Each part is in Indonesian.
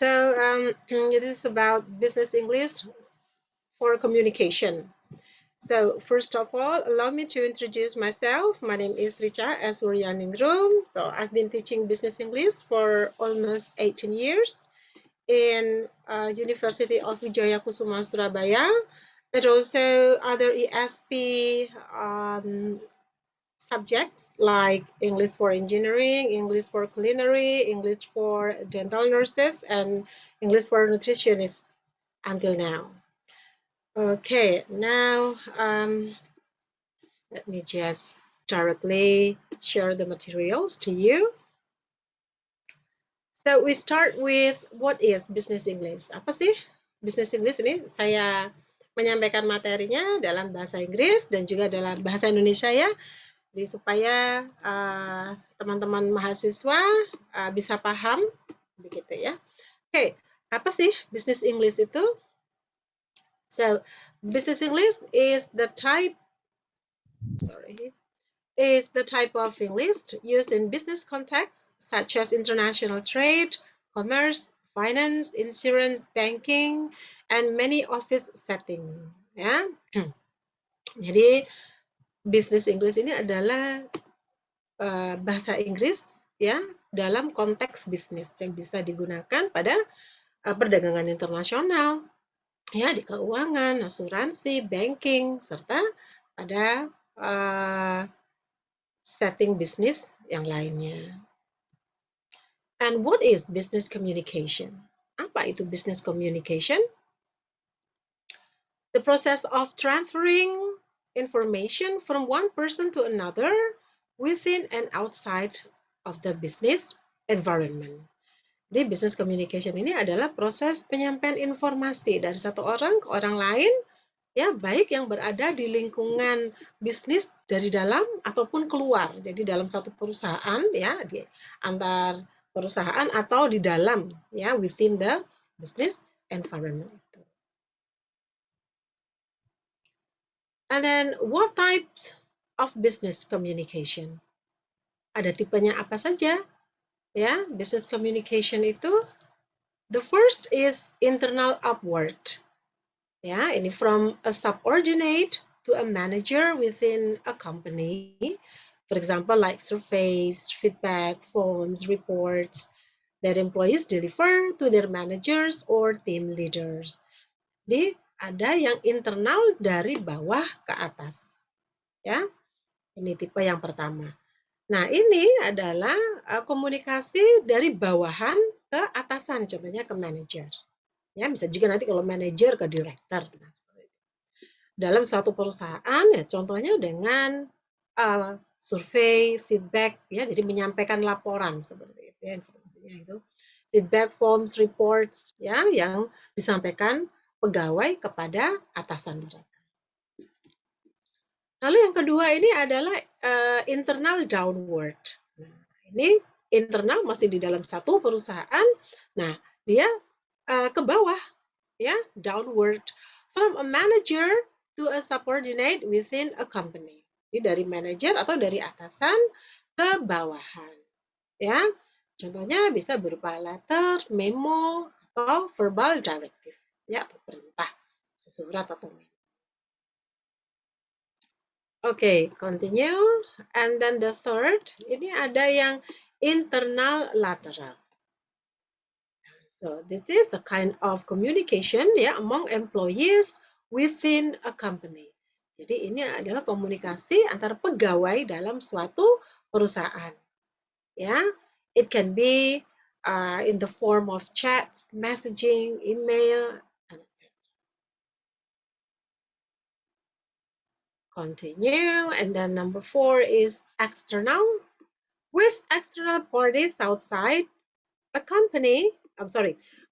It is about business English for communication. So first of all, allow me to introduce myself. My name is Richa Asuryaningrum. So I've been teaching business English for almost 18 years in University of Wijaya Kusuma, Surabaya, and also other ESP subjects like English for engineering, English for culinary, English for dental nurses, and English for nutritionists until now. Okay, now let me just directly share the materials to you. So we start with what is business English? Apa sih business English ini? Saya menyampaikan materinya dalam bahasa Inggris dan juga dalam bahasa Indonesia ya. Jadi supaya teman-teman mahasiswa bisa paham begitu ya. Oke, apa sih business English itu? So, business English is the type of English used in business contexts such as international trade, commerce, finance, insurance, banking, and many office settings. Ya, jadi business English ini adalah bahasa Inggris ya dalam konteks bisnis yang bisa digunakan pada perdagangan internasional, ya di keuangan, asuransi, banking, serta pada setting bisnis yang lainnya. And what is business communication? Apa itu business communication? The process of transferring information from one person to another within and outside of the business environment. Jadi business communication ini adalah proses penyampaian informasi dari satu orang ke orang lain, ya baik yang berada di lingkungan bisnis dari dalam ataupun keluar. Jadi dalam satu perusahaan, ya di antar perusahaan atau di dalam, ya within the business environment. And then what types of business communication? Ada tipenya apa saja? Ya, business communication itu the first is internal upward. Ya, ini from a subordinate to a manager within a company. For example, like surveys, feedback, forms, reports that employees deliver to their managers or team leaders. Jadi ada yang internal dari bawah ke atas. Ya, ini tipe yang pertama. Nah, ini adalah komunikasi dari bawahan ke atasan, contohnya ke manajer. Ya, bisa juga nanti kalau manajer ke direktur. Dalam suatu perusahaan, ya contohnya dengan survei, feedback, ya, jadi menyampaikan laporan seperti itu, ya, informasinya itu. Feedback forms, reports, ya, yang disampaikan pegawai kepada atasan mereka. Lalu yang kedua ini adalah internal downward. Nah, ini internal masih di dalam satu perusahaan. Nah, dia ke bawah, ya, downward from a manager to a subordinate within a company. Jadi dari manajer atau dari atasan ke bawahan. Ya, contohnya bisa berupa letter, memo, atau verbal directive, ya, atau perintah, surat atau memo. Okay, continue. And then the third, ini ada yang internal lateral. So this is a kind of communication ya among employees within a company. Jadi ini adalah komunikasi antara pegawai dalam suatu perusahaan. Ya, it can be in the form of chats, messaging, email, and etc. Continue, and then number 4 is external. With external parties outside a company,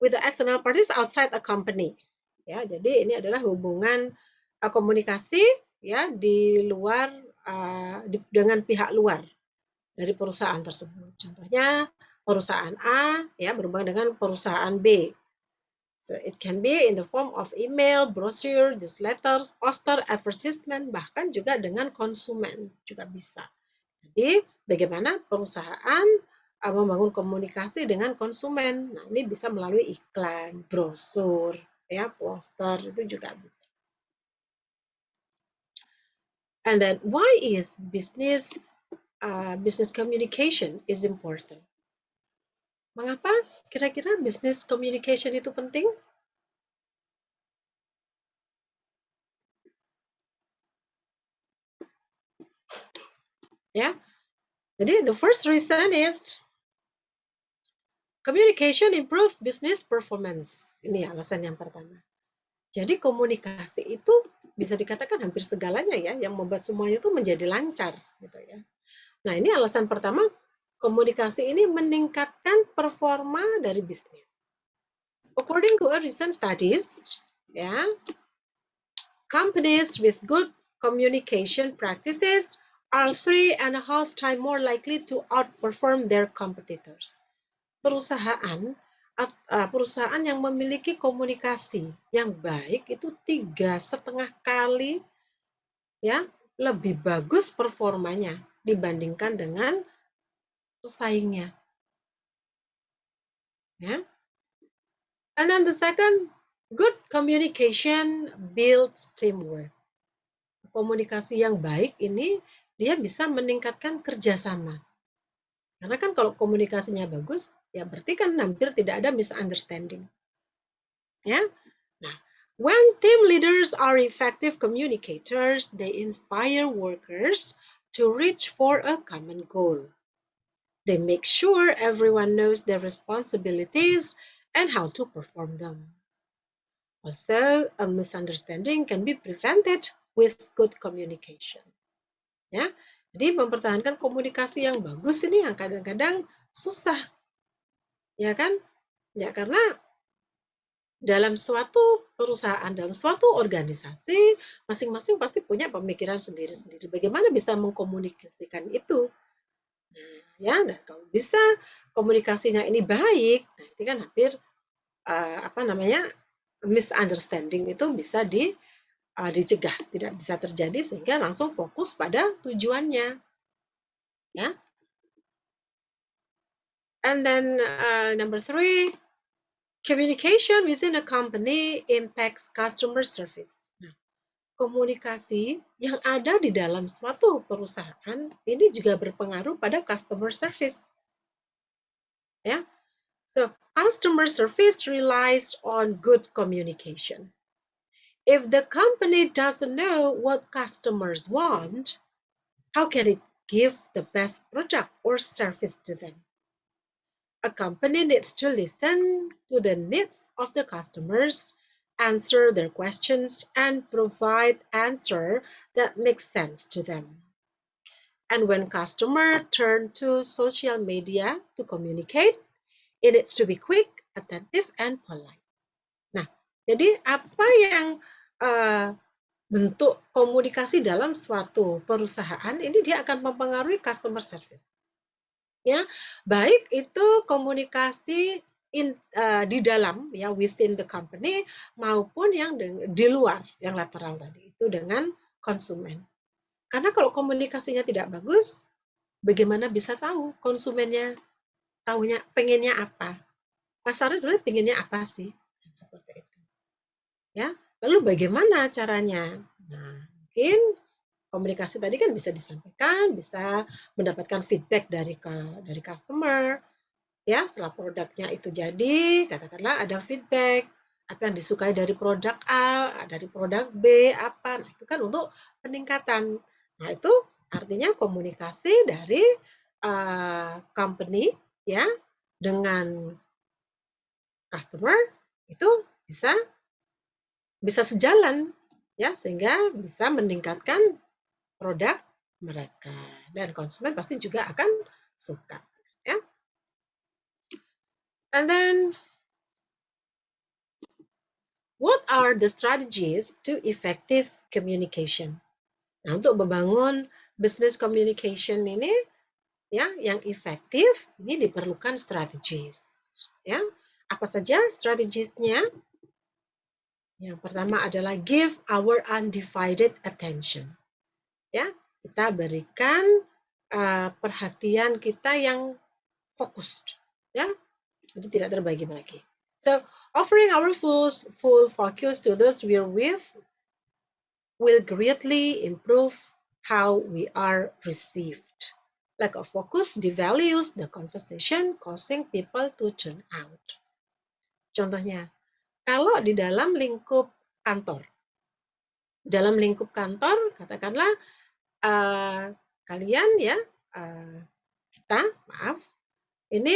with the external parties outside a company. Ya, jadi ini adalah hubungan komunikasi ya di luar dengan pihak luar dari perusahaan tersebut. Contohnya perusahaan A ya berhubungan dengan perusahaan B. So it can be in the form of email, brochure, newsletters, poster, advertisement, bahkan juga dengan konsumen juga bisa. Jadi bagaimana perusahaan membangun komunikasi dengan konsumen. Nah, ini bisa melalui iklan, brosur, ya, poster, itu juga bisa. And then why is business communication is important? Mengapa kira-kira business communication itu penting? Ya, jadi the first reason is communication improves business performance. Ini alasan yang pertama. Jadi komunikasi itu bisa dikatakan hampir segalanya ya, yang membuat semuanya itu menjadi lancar, gitu ya. Nah, ini alasan pertama, komunikasi ini meningkatkan performa dari bisnis. According to a recent studies, ya, companies with good communication practices are 3.5 times more likely to outperform their competitors. Perusahaan yang memiliki komunikasi yang baik itu 3,5 kali ya lebih bagus performanya dibandingkan dengan pesaingnya. Ya. And then the second, good communication builds teamwork. Komunikasi yang baik ini dia bisa meningkatkan kerjasama. Karena kan kalau komunikasinya bagus, ya berarti kan hampir tidak ada misunderstanding. Ya. Nah, when team leaders are effective communicators, they inspire workers to reach for a common goal. They make sure everyone knows their responsibilities and how to perform them. Also, a misunderstanding can be prevented with good communication. Ya, jadi mempertahankan komunikasi yang bagus ini yang kadang-kadang susah, ya kan? Ya karena dalam suatu perusahaan, dalam suatu organisasi, masing-masing pasti punya pemikiran sendiri-sendiri. Bagaimana bisa mengkomunikasikan itu? Nah, ya, dan kalau bisa komunikasinya ini baik, nah itu kan hampir misunderstanding itu bisa dicegah, tidak bisa terjadi sehingga langsung fokus pada tujuannya, ya. And then number 3, communication within a company impacts customer service. Nah, komunikasi yang ada di dalam suatu perusahaan ini juga berpengaruh pada customer service. Ya. So, customer service relies on good communication. If the company doesn't know what customers want, how can it give the best product or service to them? A company needs to listen to the needs of the customers, answer their questions, and provide answer that makes sense to them. And when customers turn to social media to communicate, it needs to be quick, attentive, and polite. Nah, jadi apa yang bentuk komunikasi dalam suatu perusahaan ini dia akan mempengaruhi customer service. Ya, baik itu komunikasi di dalam ya within the company maupun yang di luar yang lateral tadi itu dengan konsumen. Karena kalau komunikasinya tidak bagus, bagaimana bisa tahu konsumennya pengennya apa? Pasarnya sebenarnya pengennya apa sih? Seperti itu. Ya, lalu bagaimana caranya? Nah, mungkin komunikasi tadi kan bisa disampaikan, bisa mendapatkan feedback dari customer, ya setelah produknya itu jadi, katakanlah ada feedback, apa yang disukai dari produk A, dari produk B, apa, nah itu kan untuk peningkatan. Nah itu artinya komunikasi dari company ya dengan customer itu bisa sejalan ya sehingga bisa meningkatkan produk mereka dan konsumen pasti juga akan suka ya. And then what are the strategies to effective communication? Nah, untuk membangun business communication ini ya yang efektif ini diperlukan strategis ya. Apa saja strategisnya? Yang pertama adalah give our undivided attention. Ya, kita berikan perhatian kita yang focused, ya, itu tidak terbagi-bagi. So offering our full focus to those we're with will greatly improve how we are received. Lack of focus devalues the conversation, causing people to tune out. Contohnya, kalau di dalam lingkup kantor, katakanlah kalian ya, ini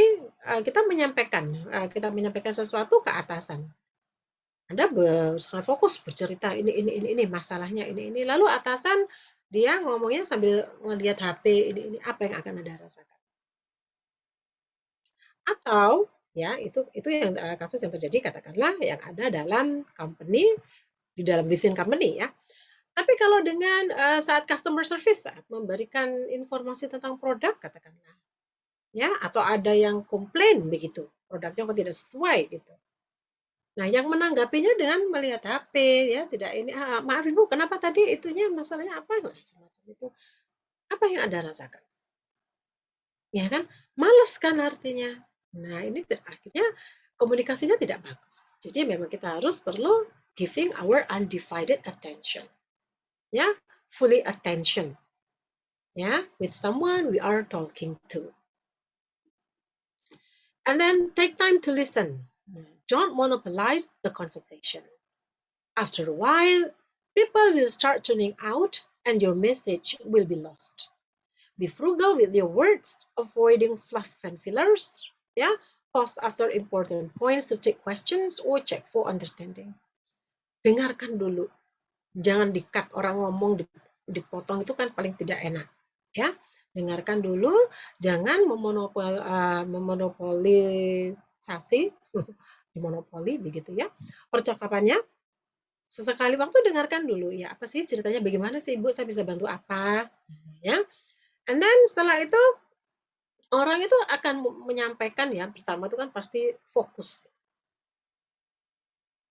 kita menyampaikan sesuatu ke atasan. Anda sangat fokus bercerita ini masalahnya ini. Lalu atasan dia ngomongnya sambil ngelihat HP ini apa yang akan Anda rasakan? Atau ya itu yang kasus yang terjadi katakanlah yang ada dalam company di dalam within company ya. Tapi kalau dengan saat customer service saat memberikan informasi tentang produk katakanlah ya atau ada yang komplain begitu produknya kok tidak sesuai gitu. Nah, yang menanggapinya dengan melihat HP ya, tidak ini, maaf Ibu, kenapa tadi itunya masalahnya apa? Nah, semacam itu. Apa yang Anda rasakan? Ya kan? Males kan artinya. Nah, ini akhirnya komunikasinya tidak bagus. Jadi memang kita harus perlu giving our undivided attention. Ya, fully attention. Ya, with someone we are talking to. And then take time to listen. Don't monopolize the conversation. After a while, people will start tuning out and your message will be lost. Be frugal with your words, avoiding fluff and fillers. Yeah, pause after important points to take questions or check for understanding. Dengarkan dulu, jangan di-cut orang ngomong dipotong itu kan paling tidak enak. Ya, dengarkan dulu, jangan memonopolisasi, dimonopoli begitu ya percakapannya. Sesekali waktu dengarkan dulu, ya apa sih ceritanya, bagaimana sih Ibu, saya bisa bantu apa, ya. And then setelah itu orang itu akan menyampaikan ya, pertama itu kan pasti fokus.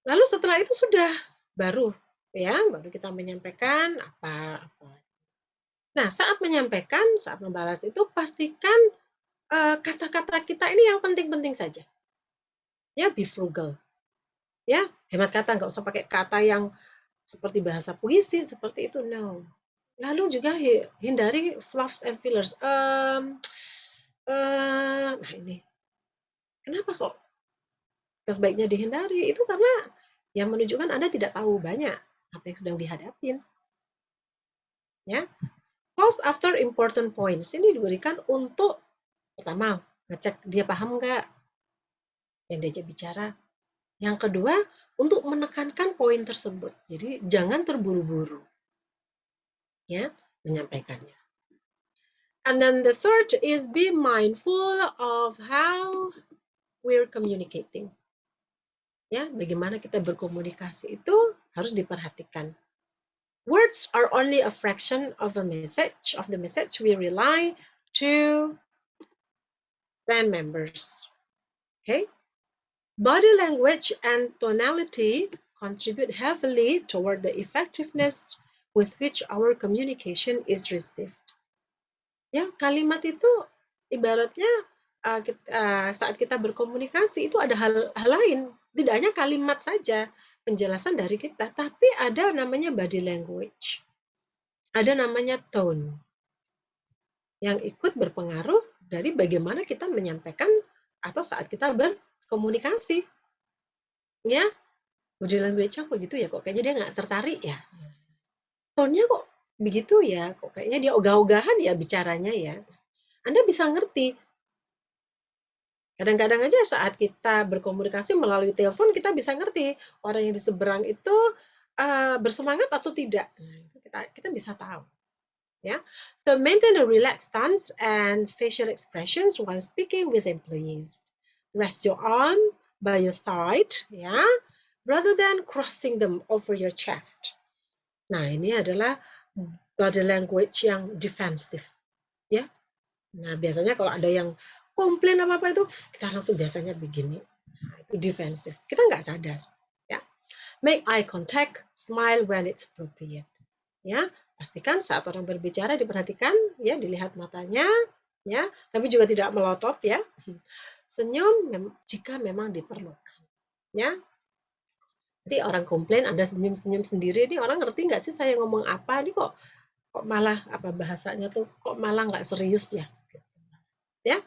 Lalu setelah itu sudah baru kita menyampaikan apa. Nah, saat menyampaikan, saat membalas itu pastikan kata-kata kita ini yang penting-penting saja. Ya, be frugal. Ya, hemat kata, nggak usah pakai kata yang seperti bahasa puisi, seperti itu, no. Lalu juga hindari fluffs and fillers. Nah ini, kenapa kok sebaiknya dihindari? Itu karena yang menunjukkan Anda tidak tahu banyak apa yang sedang dihadapin. Ya, pause after important points ini diberikan untuk pertama ngecek dia paham nggak yang diajak bicara. Yang kedua untuk menekankan poin tersebut. Jadi jangan terburu-buru ya menyampaikannya. And then the third is be mindful of how we're communicating. Ya, bagaimana kita berkomunikasi itu harus diperhatikan. Words are only a fraction of the message we rely to band members. Okay? Body language and tonality contribute heavily toward the effectiveness with which our communication is received. Ya, kalimat itu ibaratnya saat kita berkomunikasi itu ada hal lain, tidak hanya kalimat saja penjelasan dari kita, tapi ada namanya body language, ada namanya tone yang ikut berpengaruh dari bagaimana kita menyampaikan atau saat kita berkomunikasi. Ya, body language-nya kok gitu ya, kok kayaknya dia nggak tertarik ya. Tone-nya kok begitu ya, kok kayaknya dia ogah-ogahan ya bicaranya ya. Anda bisa ngerti. Kadang-kadang aja saat kita berkomunikasi melalui telepon, kita bisa ngerti orang yang di seberang itu bersemangat atau tidak. Nah, itu kita bisa tahu. Ya, so maintain a relaxed stance and facial expressions while speaking with employees. Rest your arm by your side, ya, rather than crossing them over your chest. Nah, ini adalah body language yang defensif, ya. Nah, biasanya kalau ada yang komplain apa-apa itu, kita langsung biasanya begini. Nah, itu defensif. Kita nggak sadar. Ya. Make eye contact, smile when it's appropriate. Ya, pastikan saat orang berbicara diperhatikan, ya, dilihat matanya, ya, tapi juga tidak melotot ya. Senyum jika memang diperlukan, ya. Nanti orang komplain Anda senyum-senyum sendiri, ini orang ngerti nggak sih saya ngomong apa? Ini kok malah apa bahasanya tuh kok malah nggak serius ya? Ya.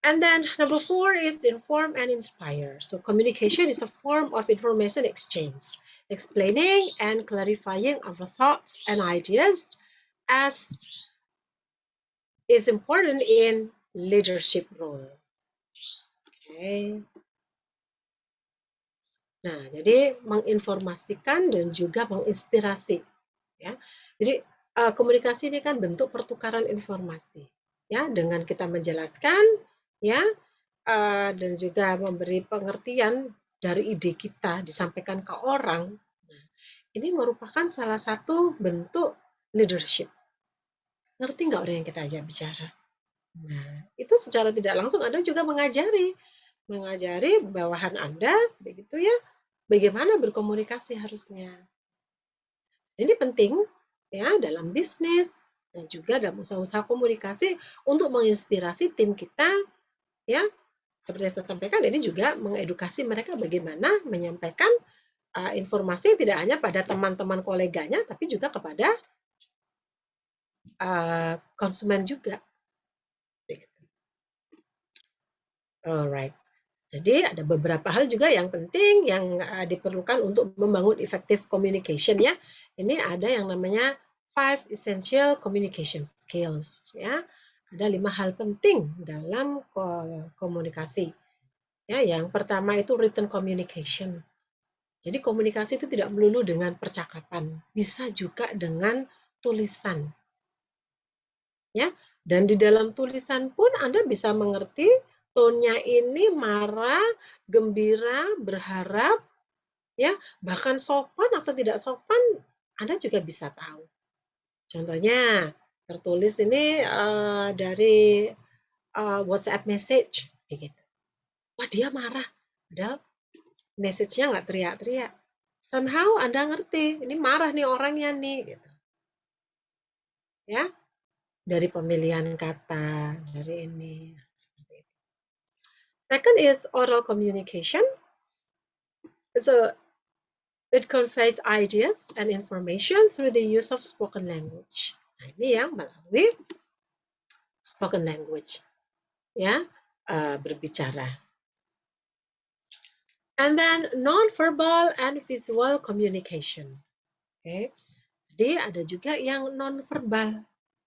And then number 4 is inform and inspire. So communication is a form of information exchange, explaining and clarifying our thoughts and ideas as is important in leadership role. Okay. Nah, jadi menginformasikan dan juga menginspirasi, ya. Jadi komunikasi ini kan bentuk pertukaran informasi, ya, dengan kita menjelaskan, ya, dan juga memberi pengertian dari ide kita disampaikan ke orang. Nah, ini merupakan salah satu bentuk leadership. Ngerti nggak orang yang kita ajak bicara? Nah, itu secara tidak langsung Anda juga mengajari bawahan Anda, begitu ya, bagaimana berkomunikasi harusnya. Ini penting ya dalam bisnis dan juga dalam usaha-usaha komunikasi untuk menginspirasi tim kita ya. Seperti yang saya sampaikan ini juga mengedukasi mereka bagaimana menyampaikan informasi tidak hanya pada teman-teman koleganya tapi juga kepada konsumen juga. Alright. Jadi ada beberapa hal juga yang penting yang diperlukan untuk membangun effective communication ya. Ini ada yang namanya 5 essential communication skills ya. Ada 5 hal penting dalam komunikasi. Ya, yang pertama itu written communication. Jadi komunikasi itu tidak melulu dengan percakapan, bisa juga dengan tulisan. Ya, dan di dalam tulisan pun Anda bisa mengerti tone-nya ini marah, gembira, berharap, ya, bahkan sopan atau tidak sopan, Anda juga bisa tahu. Contohnya, tertulis ini dari WhatsApp message, gitu. Wah, dia marah, padahal message-nya nggak teriak-teriak. Somehow Anda ngerti, ini marah nih orangnya nih, gitu. Ya, dari pemilihan kata, dari ini, seperti itu. Second is oral communication. So it conveys ideas and information through the use of spoken language. Nah, ini yang melalui spoken language, ya, berbicara. And then non-verbal and visual communication. Okay. Jadi ada juga yang non-verbal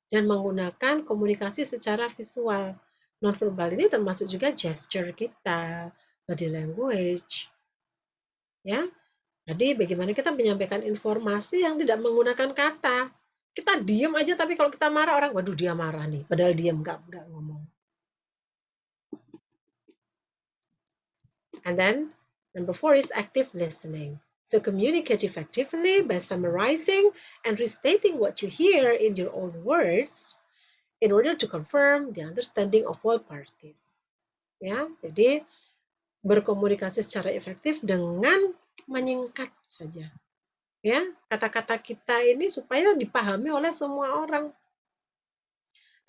dan menggunakan komunikasi secara visual. Non-verbal ini termasuk juga gesture kita, body language, ya. Jadi bagaimana kita menyampaikan informasi yang tidak menggunakan kata. Kita diam aja, tapi kalau kita marah orang, waduh dia marah nih, padahal diam nggak ngomong. And then number 4 is active listening. So communicate effectively by summarizing and restating what you hear in your own words in order to confirm the understanding of all parties. Ya, jadi berkomunikasi secara efektif dengan menyingkat saja. Ya, kata-kata kita ini supaya dipahami oleh semua orang.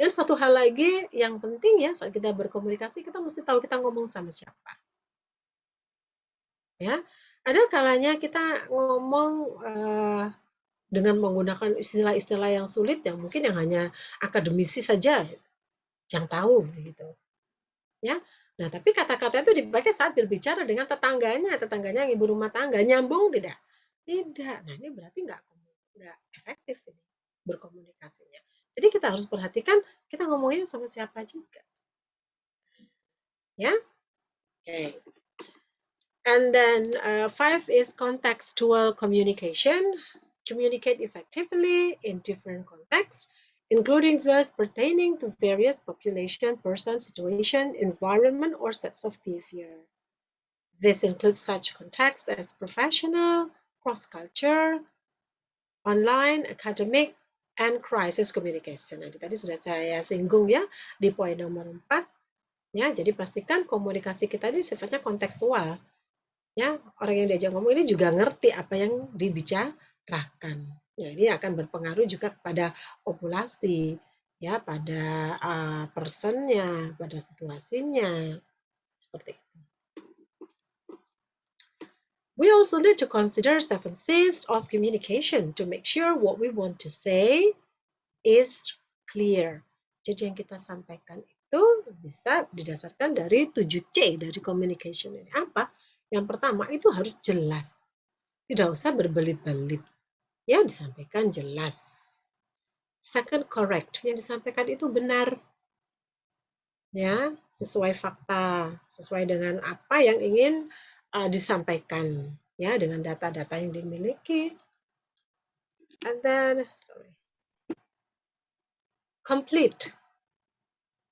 Dan satu hal lagi yang penting ya saat kita berkomunikasi kita mesti tahu kita ngomong sama siapa. Ya, ada kalanya kita ngomong dengan menggunakan istilah-istilah yang sulit yang mungkin yang hanya akademisi saja yang tahu gitu. Ya. Nah, tapi kata-kata itu dipakai saat berbicara dengan tetangganya yang ibu rumah tangga, nyambung tidak? Tidak. Nah, ini berarti nggak efektif ini berkomunikasinya. Jadi kita harus perhatikan kita ngomongin sama siapa juga. Ya. Okay. And then 5 is contextual communication. Communicate effectively in different contexts, including those pertaining to various population, person, situation, environment, or sets of behavior. This includes such contexts as professional, cross-culture, online, academic, and crisis communication. Nah, tadi sudah saya singgung ya di poin nomor 4. Ya, jadi pastikan komunikasi kita ini sifatnya kontekstual. Ya, orang yang diajak ngomong ini juga ngerti apa yang dibicarakan. Ya, ini akan berpengaruh juga kepada populasi, ya pada personnya, pada situasinya, seperti itu. We also need to consider 7 C's of communication to make sure what we want to say is clear. Jadi yang kita sampaikan itu bisa didasarkan dari 7C dari communication ini. Apa? Yang pertama itu harus jelas. Tidak usah berbelit-belit. Ya, disampaikan jelas. Second, correct. Yang disampaikan itu benar. Ya, sesuai fakta, sesuai dengan apa yang ingin disampaikan, ya, dengan data-data yang dimiliki. And then, complete.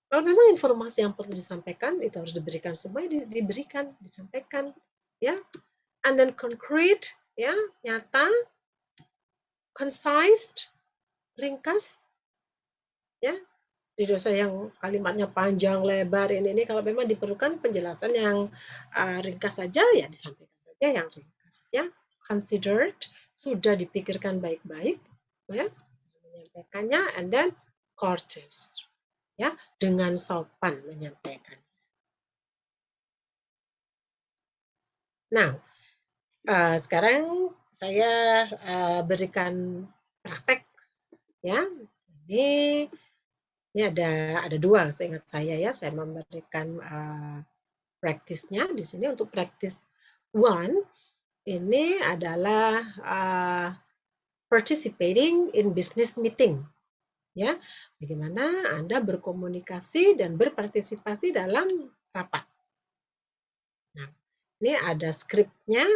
Kalau memang informasi yang perlu disampaikan itu harus diberikan, semua diberikan, disampaikan, ya. And then concrete, ya, nyata, concise, ringkas, ya. Tidak usah yang kalimatnya panjang lebar ini kalau memang diperlukan penjelasan yang ringkas saja ya disampaikan saja yang ringkas, ya. Considered, sudah dipikirkan baik-baik, ya, menyampaikannya. And then courteous, ya, dengan sopan menyampaikan. Nah, sekarang saya berikan praktek, ya. Ini ada dua, seingat saya ya. Saya memberikan praktisnya di sini. Untuk praktis one ini adalah participating in business meeting, ya. Bagaimana Anda berkomunikasi dan berpartisipasi dalam rapat. Nah, ini ada skripnya.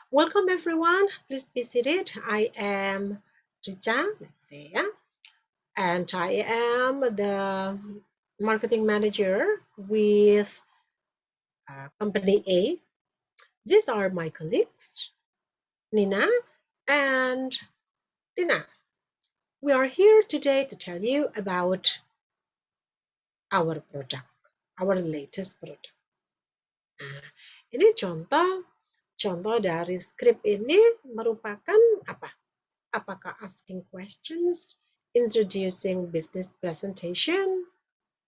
Welcome everyone, please be seated. I am Richa, let's say, ya. And I am the marketing manager with company A. These are my colleagues, Nina and Tina. We are here today to tell you about our product, our latest product. Nah, ini contoh dari skrip ini merupakan apa? Apakah asking questions, introducing business presentation,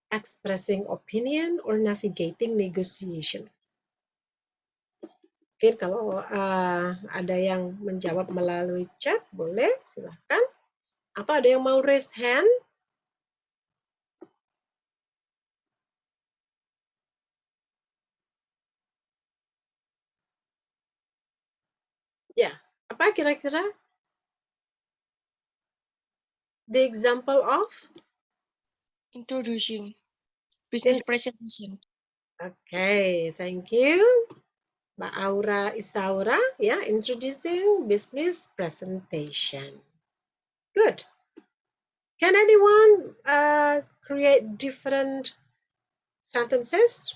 expressing opinion, or navigating negotiation? Mungkin kalau ada yang menjawab melalui chat, boleh, silahkan. Atau ada yang mau raise hand? Ya, apa kira-kira? The example of? Introducing business presentation. Okay, thank you. Mbak Aura Isaura, ya, introducing business presentation. Good. Can anyone create different sentences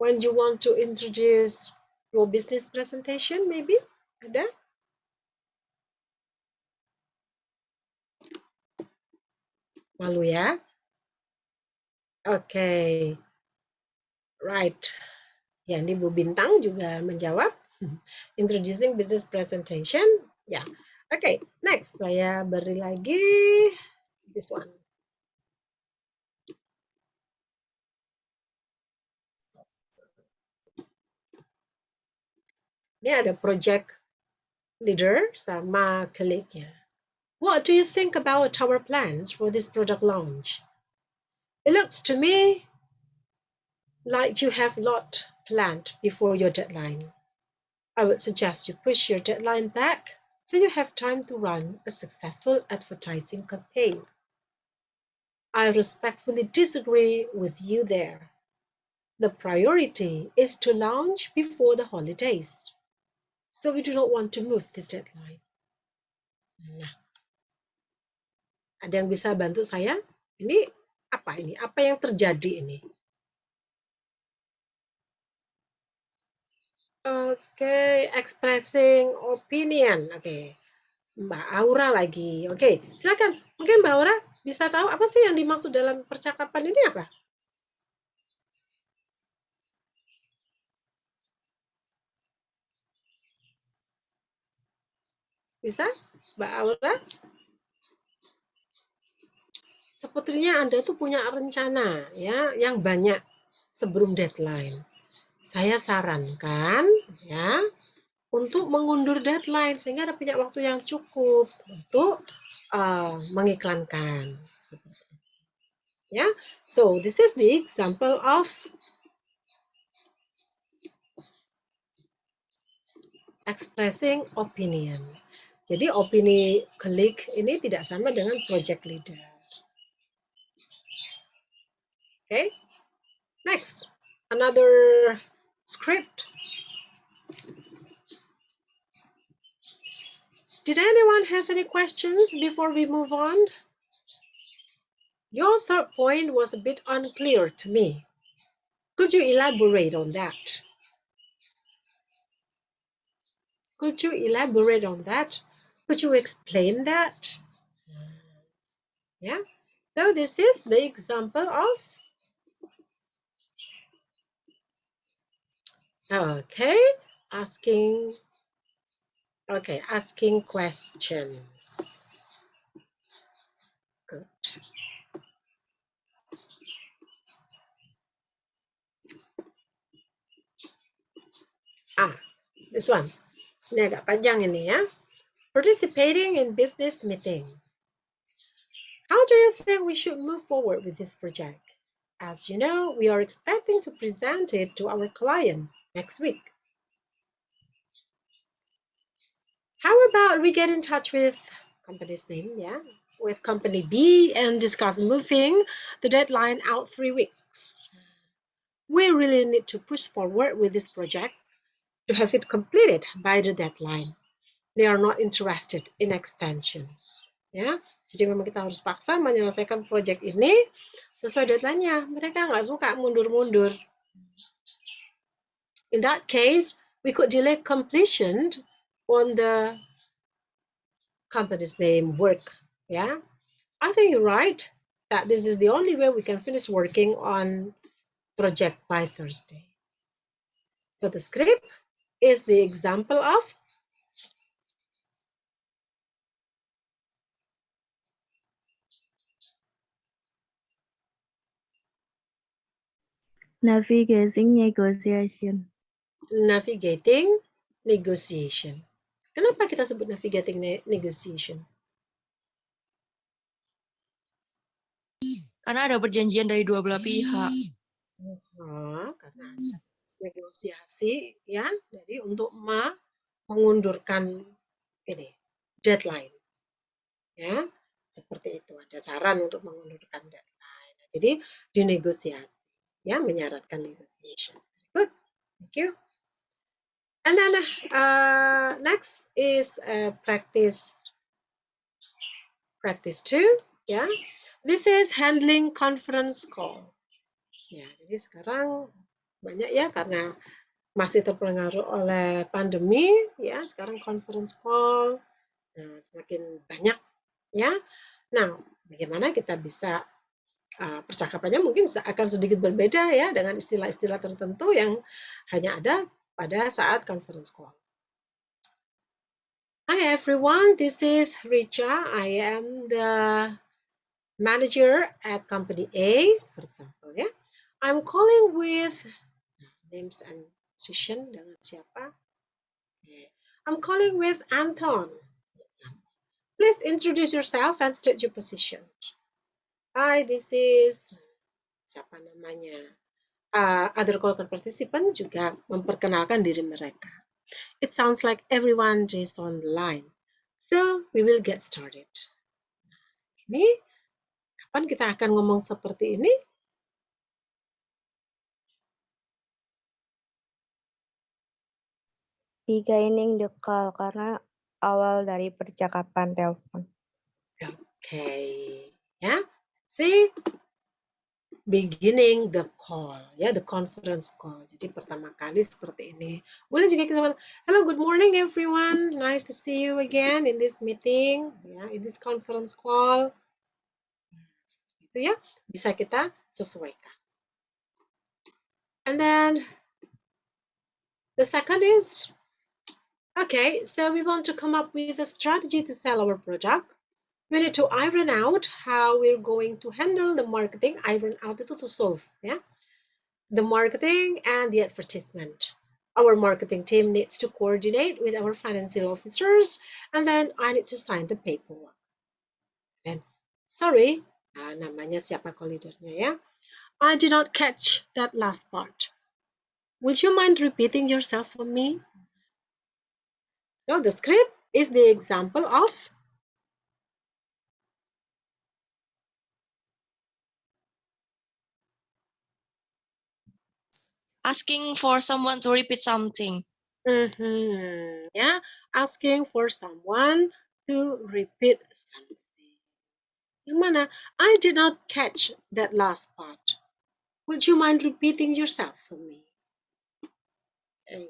when you want to introduce your business presentation, maybe? Ada? Malu ya? Okay. Right. Ya, ini Bu Bintang juga menjawab. Introducing business presentation. Ya. Okay, next. Saya beri lagi this one. Ini ada project leader sama colleague-nya. What do you think about our plans for this product launch? It looks to me like you have a lot planned before your deadline. I would suggest you push your deadline back so you have time to run a successful advertising campaign. I respectfully disagree with you there. The priority is to launch before the holidays, so we do not want to move this deadline. Nah, ada yang bisa bantu saya? Ini apa ini? Apa yang terjadi ini? Oke, expressing opinion. Oke, Mbak Aura lagi. Oke, silakan. Mungkin Mbak Aura bisa tahu apa sih yang dimaksud dalam percakapan ini apa? Bisa, Mbak Aura? sepertinya Anda tuh punya rencana ya yang banyak sebelum deadline. Saya sarankan ya untuk mengundur deadline sehingga Anda punya waktu yang cukup untuk mengiklankan. Ya, so this is the example of expressing opinion. Jadi opini colleague ini tidak sama dengan project leader. Okay, next, another script. Did anyone have any questions before we move on? Your third point was a bit unclear to me. Could you elaborate on that? Could you elaborate on that? Could you explain that? Yeah, so this is the example of asking questions. Good. This one. Ini agak panjang ini ya. Participating in business meeting. How do you think we should move forward with this project? As you know, we are expecting to present it to our client next week. How about we get in touch with company's name, yeah, with company B and discuss moving the deadline out 3 weeks. We really need to push forward with this project to have it completed by the deadline. They are not interested in extensions. Ya, jadi memang kita harus paksa menyelesaikan proyek ini sesuai deadline-nya. Mereka nggak suka mundur-mundur. In that case, we could delay completion on the company's name work. Yeah, I think you're right that this is the only way we can finish working on project by Thursday. So the script is the example of navigating negotiation. Navigating negotiation. Kenapa kita sebut navigating negotiation? Karena ada perjanjian dari dua belah pihak. Karena negosiasi ya, jadi untuk mengundurkan ini deadline. Ya, seperti itu. Ada saran untuk mengundurkan deadline. Jadi dinegosiasi, ya, menyarankan negotiation. Good, thank you. And then next is practice 2, ya. This is handling conference call. Ya, jadi sekarang banyak ya karena masih terpengaruh oleh pandemi, ya. Sekarang conference call semakin banyak, ya. Nah, bagaimana kita bisa percakapannya mungkin akan sedikit berbeda ya dengan istilah-istilah tertentu yang hanya ada pada saat conference call. Hi everyone, this is Richa. I am the manager at company A, for example. Yeah, I'm calling with names and position dengan siapa? Okay. I'm calling with Anton. For example. Please introduce yourself and state your position. Hi, this is siapa namanya? Other call participant juga memperkenalkan diri mereka. It sounds like everyone is on the line. So, we will get started. Ini, kapan kita akan ngomong seperti ini? Beginning the call, karena awal dari percakapan telepon. Okay, ya. See, beginning the call, ya, the conference call. Jadi pertama kali seperti ini. Boleh juga kita hello, good morning everyone. Nice to see you again in this meeting, ya, in this conference call. Itu ya, bisa kita sesuaikan. And then the second is, okay, so we want to come up with a strategy to sell our product. We need to iron out how we're going to handle the marketing. Iron out itu to solve, ya. The marketing and the advertisement. Our marketing team needs to coordinate with our financial officers, and then I need to sign the paperwork. And sorry, namanya siapa co-leadernya ya? I did not catch that last part. Would you mind repeating yourself for me? So the script is the example of Asking for someone to repeat something. yeah, asking for someone to repeat something. Yang mana? I did not catch that last part. Would you mind repeating yourself for me? Okay.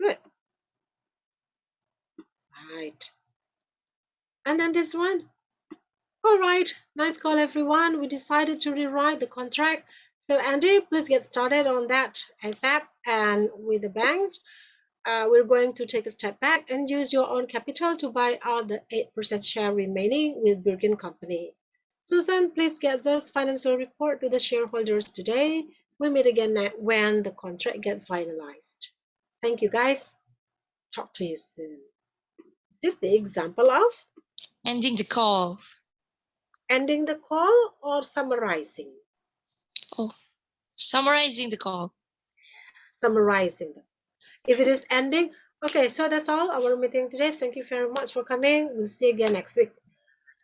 Good. Right. And then this one. All right. Nice call, everyone. We decided to rewrite the contract. So Andy, please get started on that ASAP. And with the banks, we're going to take a step back and use your own capital to buy out the 8% share remaining with Birkin Company. Susan, please get this financial report to the shareholders today. We'll meet again when the contract gets finalized. Thank you, guys. Talk to you soon. This is the example of Ending the call. ending the call or summarizing. Oh, summarizing the call. Summarizing. If it is ending, okay, so that's all our meeting today. Thank you very much for coming. We'll see you again next week.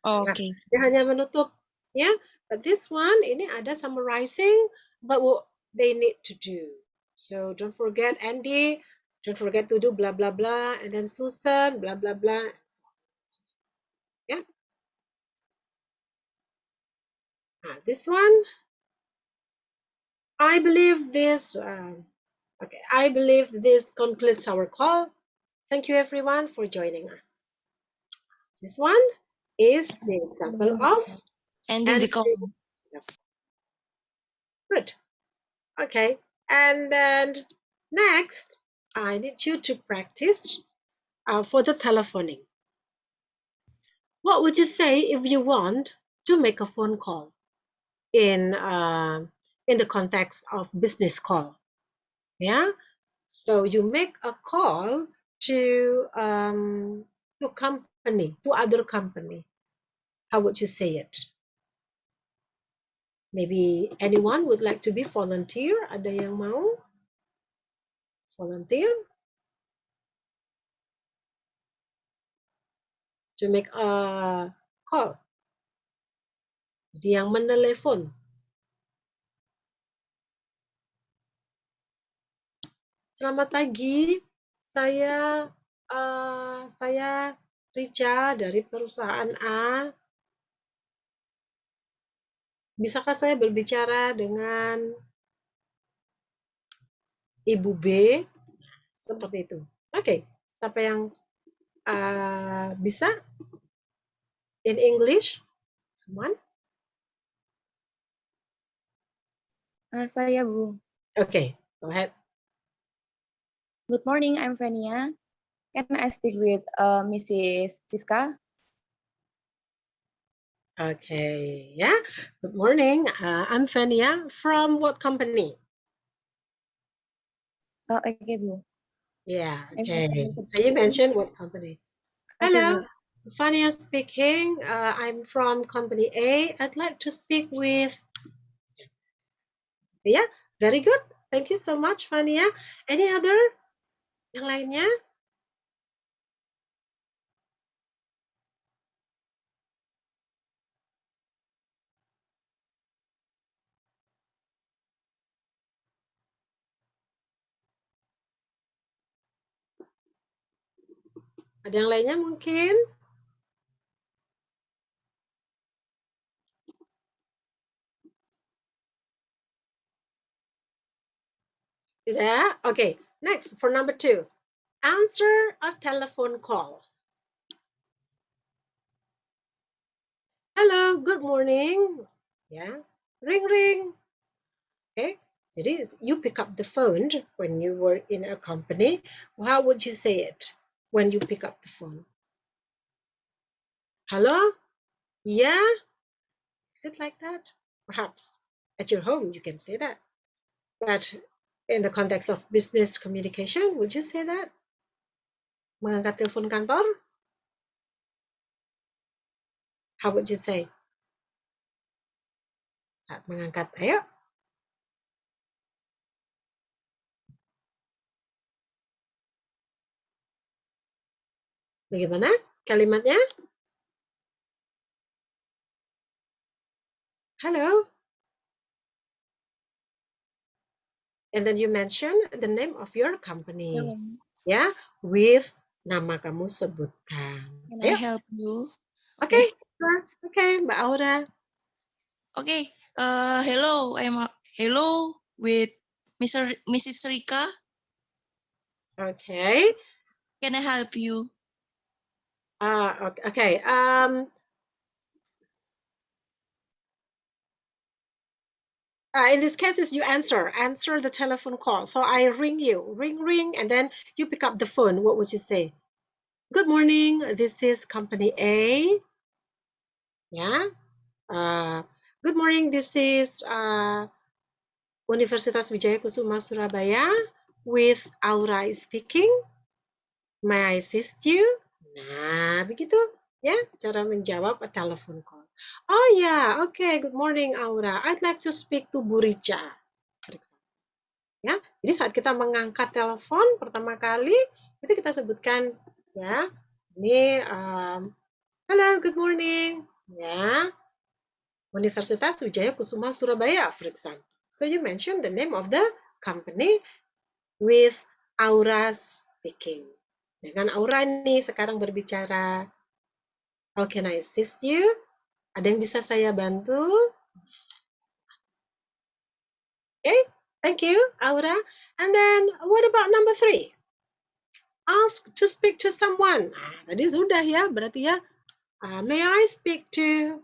Okay. Dia hanya menutup, ya. But this one, ini ada summarizing about what they need to do. So don't forget Andy, don't forget to do blah blah blah, and then Susan, blah blah blah. Yeah. This one, I believe this. Okay, I believe this concludes our call. Thank you everyone for joining us. This one is the example of Ending the call. Good. Okay, and then next, I need you to practice for the telephoning. What would you say if you want to make a phone call in the context of business call? Yeah. So you make a call to company, to other company. How would you say it? Maybe anyone would like to be volunteer? Ada yang mau volunteer to make a call? Jadi yang menelepon. Selamat pagi, saya Rica dari perusahaan A. Bisakah saya berbicara dengan Ibu B? Seperti itu. Oke, siapa yang bisa? In English? Come on. Saya, Bu. Okay, go ahead. Good morning, I'm Fenia. Can I speak with Mrs. Siska? Okay, yeah. Good morning. I'm Fenia. From what company? Okay, Bu. Yeah, okay. So you mentioned what company? Okay, Hello, Bu. Fania speaking. I'm from company A. I'd like to speak with. Yeah, very good. Thank you so much, Fania. Any other? Yang lainnya? Ada yang lainnya mungkin? Tidak? Okay, next for number 2. Answer a telephone call. Hello, good morning. Yeah, ring ring. Okay, jadi you pick up the phone when you were in a company. How would you say it when you pick up the phone? Halo, Yeah, is it like that? Perhaps at your home you can say that. But in the context of business communication, would you say that? Mengangkat telepon kantor? How would you say? Saat mengangkat, ayo. Bagaimana kalimatnya? Hello. And then you mention the name of your company. Hello. Ya, with nama kamu sebutkan. Can I Ayo. help you? Okay. Okay, Mbak Aura. Okay. Hello. Hello with Mrs. Rika. Okay. Can I help you? Okay. In this case, is you answer the telephone call. So I ring you, ring, and then you pick up the phone. What would you say? Good morning. This is company A. Yeah. Good morning. This is Universitas Wijaya Kusuma Surabaya with Aura speaking. May I assist you? Nah, begitu ya cara menjawab a telephone call. Oh yeah, okay. Good morning, Aura. I'd like to speak to Bu Rica, for example. Ya, jadi saat kita mengangkat telepon pertama kali itu kita sebutkan ya, ini hello, good morning, ya, Universitas Wijaya Kusuma Surabaya, for example. So you mention the name of the company with Aura speaking. Dengan Aura nih sekarang berbicara. How can I assist you? Ada yang bisa saya bantu? Okay, thank you, Aura. And then what about number 3? Ask to speak to someone. Tadi sudah ya, berarti ya. May I speak to?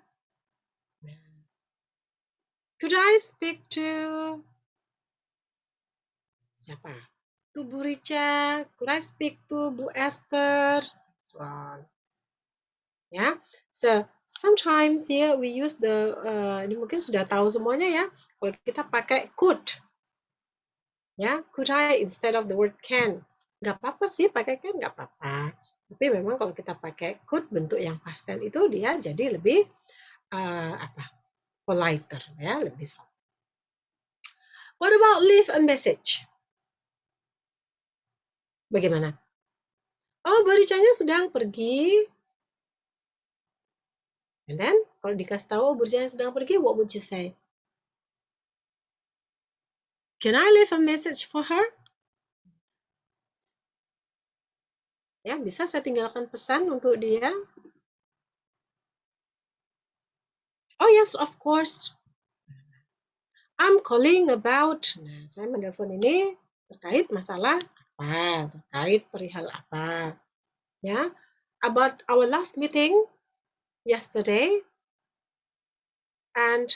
Could I speak to? Siapa? To Bu Rica. Could I speak to Bu Esther? So on. Ya, so sometimes here we use the ini mungkin sudah tahu semuanya ya. Kalau kita pakai could, ya, could I instead of the word can. Nggak apa-apa sih pakai can, nggak apa-apa. Tapi memang kalau kita pakai could bentuk yang past tense itu dia jadi lebih politer ya, lebih soft. What about leave a message? Bagaimana? Oh, Bu Ricanya sedang pergi. And then kalau dikasih tahu Bu Ricanya sedang pergi, what would you say? Can I leave a message for her? Ya, bisa saya tinggalkan pesan untuk dia? Oh yes, of course. I'm calling about. Nah, saya menelpon ini terkait masalah apa? Terkait perihal apa? Ya, about our last meeting yesterday, and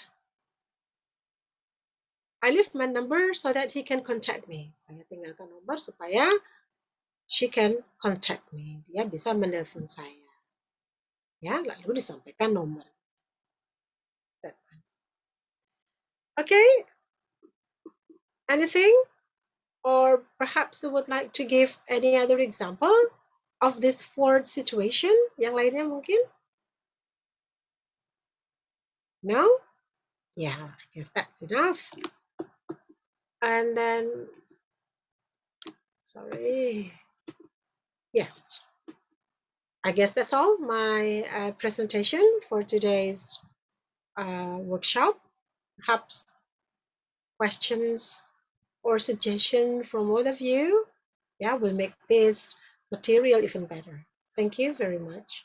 I leave my number so that he can contact me. Saya tinggalkan nomor supaya she can contact me. Dia bisa menelpon saya. Ya, lalu disampaikan nomor. Okay. Anything? Or perhaps you would like to give any other example of this fourth situation? Yang lainnya mungkin? No? Yeah, I guess that's enough. And then, sorry. Yes. I guess that's all my presentation for today's workshop. Perhaps questions or suggestion from all of you, yeah, will make this material even better. Thank you very much.